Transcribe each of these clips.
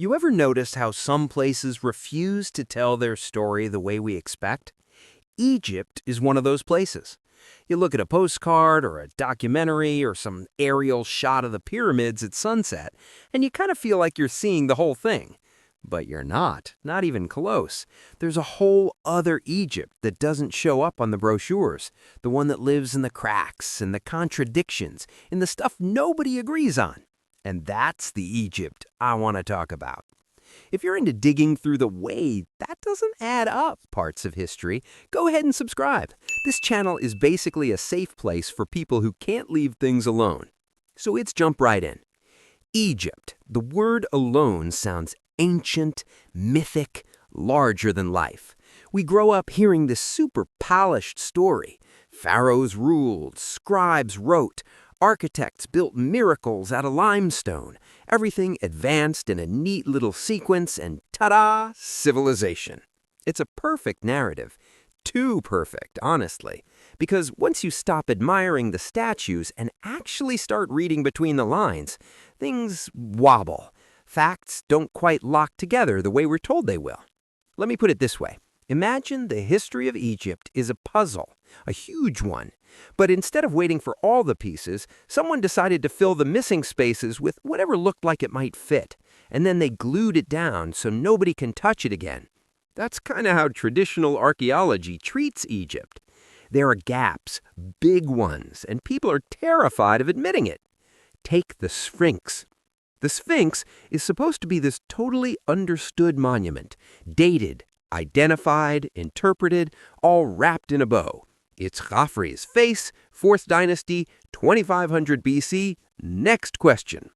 You ever notice how some places refuse to tell their story the way we expect? Egypt is one of those places. You look at a postcard or a documentary or some aerial shot of the pyramids at sunset, and you kind of feel like you're seeing the whole thing. But you're not even close. There's a whole other Egypt that doesn't show up on the brochures, the one that lives in the cracks and the contradictions, in the stuff nobody agrees on. And that's the Egypt I want to talk about. If you're into digging through the way that doesn't add up parts of history, go ahead and subscribe. This channel is basically a safe place for people who can't leave things alone. So let's jump right in. Egypt. The word alone sounds ancient, mythic, larger than life. We grow up hearing this super polished story. Pharaohs ruled, scribes wrote, architects built miracles out of limestone. Everything advanced in a neat little sequence, and ta-da, civilization. It's a perfect narrative. Too perfect, honestly. Because once you stop admiring the statues and actually start reading between the lines, things wobble. Facts don't quite lock together the way we're told they will. Let me put it this way. Imagine the history of Egypt is a puzzle, a huge one. But instead of waiting for all the pieces, someone decided to fill the missing spaces with whatever looked like it might fit. And then they glued it down so nobody can touch it again. That's kind of how traditional archaeology treats Egypt. There are gaps, big ones, and people are terrified of admitting it. Take the Sphinx. The Sphinx is supposed to be this totally understood monument, dated, identified, interpreted, all wrapped in a bow. It's Khafre's face, 4th dynasty, 2500 BC. Next question.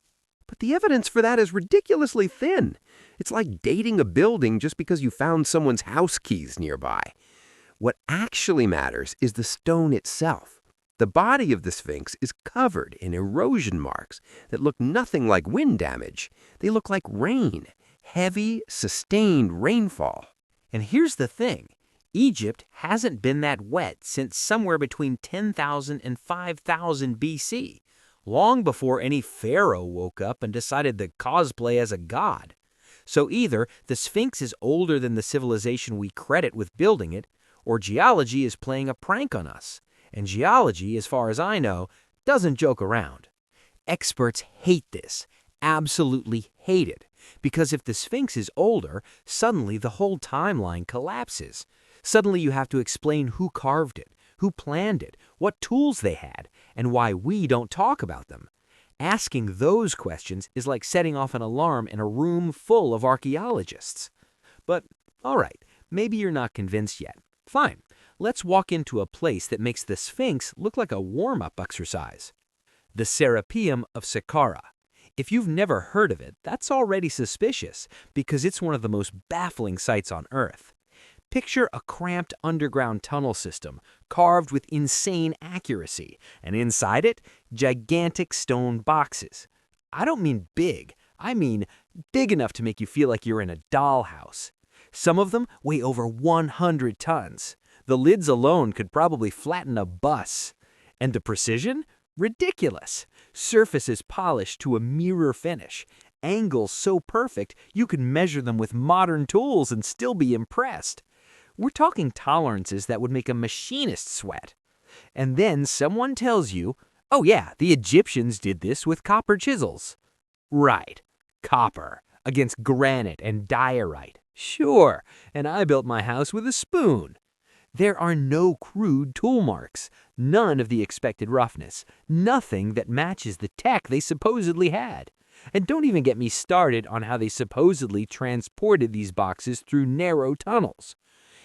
But the evidence for that is ridiculously thin. It's like dating a building just because you found someone's house keys nearby. What actually matters is the stone itself. The body of the Sphinx is covered in erosion marks that look nothing like wind damage. They look like rain, heavy, sustained rainfall. And here's the thing. Egypt hasn't been that wet since somewhere between 10,000 and 5,000 BC, long before any pharaoh woke up and decided to cosplay as a god. So either the Sphinx is older than the civilization we credit with building it, or geology is playing a prank on us. And geology, as far as I know, doesn't joke around. Experts hate this, absolutely hate it, because if the Sphinx is older, suddenly the whole timeline collapses. Suddenly you have to explain who carved it, who planned it, what tools they had, and why we don't talk about them. Asking those questions is like setting off an alarm in a room full of archaeologists. But, all right, maybe you're not convinced yet. Fine, let's walk into a place that makes the Sphinx look like a warm-up exercise. The Serapeum of Saqqara. If you've never heard of it, that's already suspicious, because it's one of the most baffling sights on Earth. Picture a cramped underground tunnel system, carved with insane accuracy, and inside it, gigantic stone boxes. I don't mean big, I mean big enough to make you feel like you're in a dollhouse. Some of them weigh over 100 tons. The lids alone could probably flatten a bus. And the precision? Ridiculous. Surfaces polished to a mirror finish. Angles so perfect you can measure them with modern tools and still be impressed. We're talking tolerances that would make a machinist sweat. And then someone tells you, oh yeah, the Egyptians did this with copper chisels. Right, copper against granite and diorite. Sure, and I built my house with a spoon. There are no crude tool marks, none of the expected roughness, nothing that matches the tech they supposedly had. And don't even get me started on how they supposedly transported these boxes through narrow tunnels.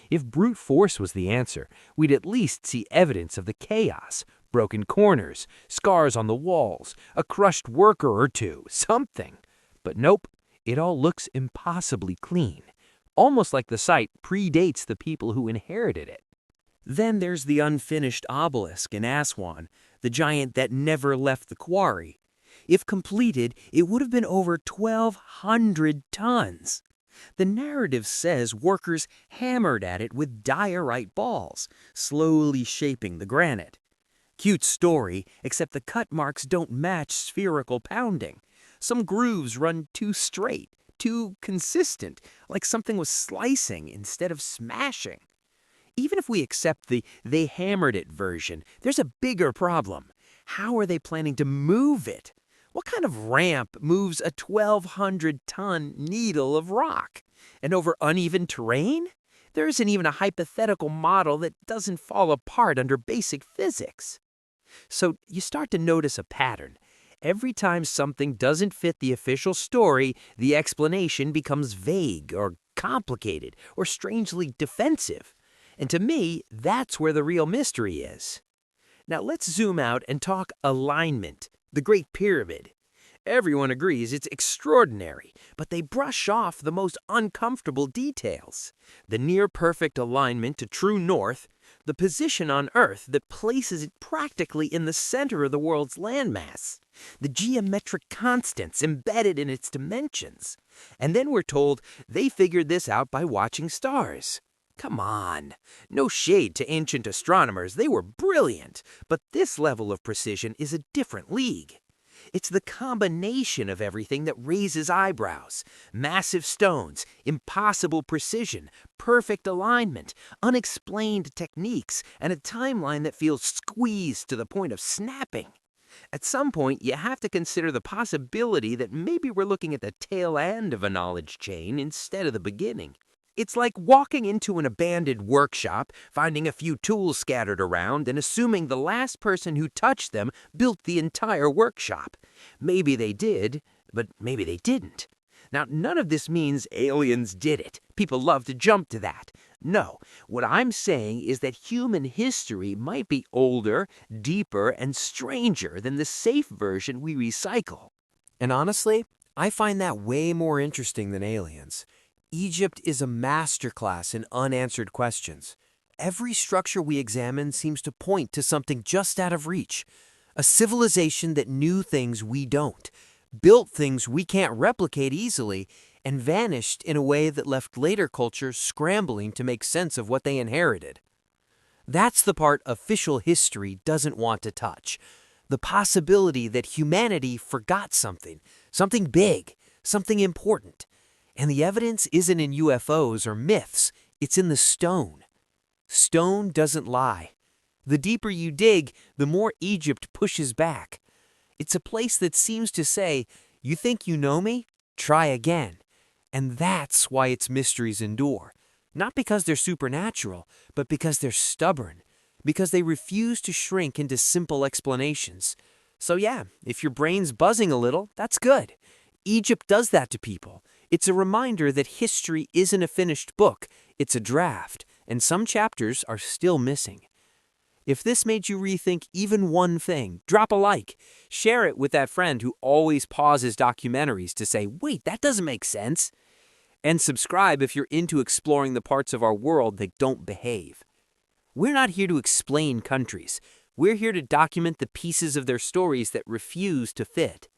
If brute force was the answer, we'd at least see evidence of the chaos, broken corners, scars on the walls, a crushed worker or two, something. But nope, it all looks impossibly clean, almost like the site predates the people who inherited it. Then there's the Unfinished Obelisk in Aswan, the giant that never left the quarry. If completed, it would have been over 1,200 tons. The narrative says workers hammered at it with diorite balls, slowly shaping the granite. Cute story, except the cut marks don't match spherical pounding. Some grooves run too straight, too consistent, like something was slicing instead of smashing. Even if we accept the "they hammered it" version, there's a bigger problem. How are they planning to move it? What kind of ramp moves a 1,200-ton needle of rock? And over uneven terrain? There isn't even a hypothetical model that doesn't fall apart under basic physics. So you start to notice a pattern. Every time something doesn't fit the official story, the explanation becomes vague or complicated or strangely defensive. And to me, that's where the real mystery is. Now let's zoom out and talk alignment, the Great Pyramid. Everyone agrees it's extraordinary, but they brush off the most uncomfortable details. The near-perfect alignment to true north, the position on Earth that places it practically in the center of the world's landmass, the geometric constants embedded in its dimensions. And then we're told they figured this out by watching stars. Come on. No shade to ancient astronomers, they were brilliant, but this level of precision is a different league. It's the combination of everything that raises eyebrows. Massive stones, impossible precision, perfect alignment, unexplained techniques, and a timeline that feels squeezed to the point of snapping. At some point, you have to consider the possibility that maybe we're looking at the tail end of a knowledge chain instead of the beginning. It's like walking into an abandoned workshop, finding a few tools scattered around, and assuming the last person who touched them built the entire workshop. Maybe they did, but maybe they didn't. Now, none of this means aliens did it. People love to jump to that. No, what I'm saying is that human history might be older, deeper, and stranger than the safe version we recycle. And honestly, I find that way more interesting than aliens. Egypt is a masterclass in unanswered questions. Every structure we examine seems to point to something just out of reach. A civilization that knew things we don't, built things we can't replicate easily, and vanished in a way that left later cultures scrambling to make sense of what they inherited. That's the part official history doesn't want to touch. The possibility that humanity forgot something, something big, something important. And the evidence isn't in UFOs or myths, it's in the stone. Stone doesn't lie. The deeper you dig, the more Egypt pushes back. It's a place that seems to say, you think you know me? Try again. And that's why its mysteries endure. Not because they're supernatural, but because they're stubborn. Because they refuse to shrink into simple explanations. So yeah, if your brain's buzzing a little, that's good. Egypt does that to people. It's a reminder that history isn't a finished book, it's a draft, and some chapters are still missing. If this made you rethink even one thing, drop a like. Share it with that friend who always pauses documentaries to say, wait, that doesn't make sense. And subscribe if you're into exploring the parts of our world that don't behave. We're not here to explain countries. We're here to document the pieces of their stories that refuse to fit.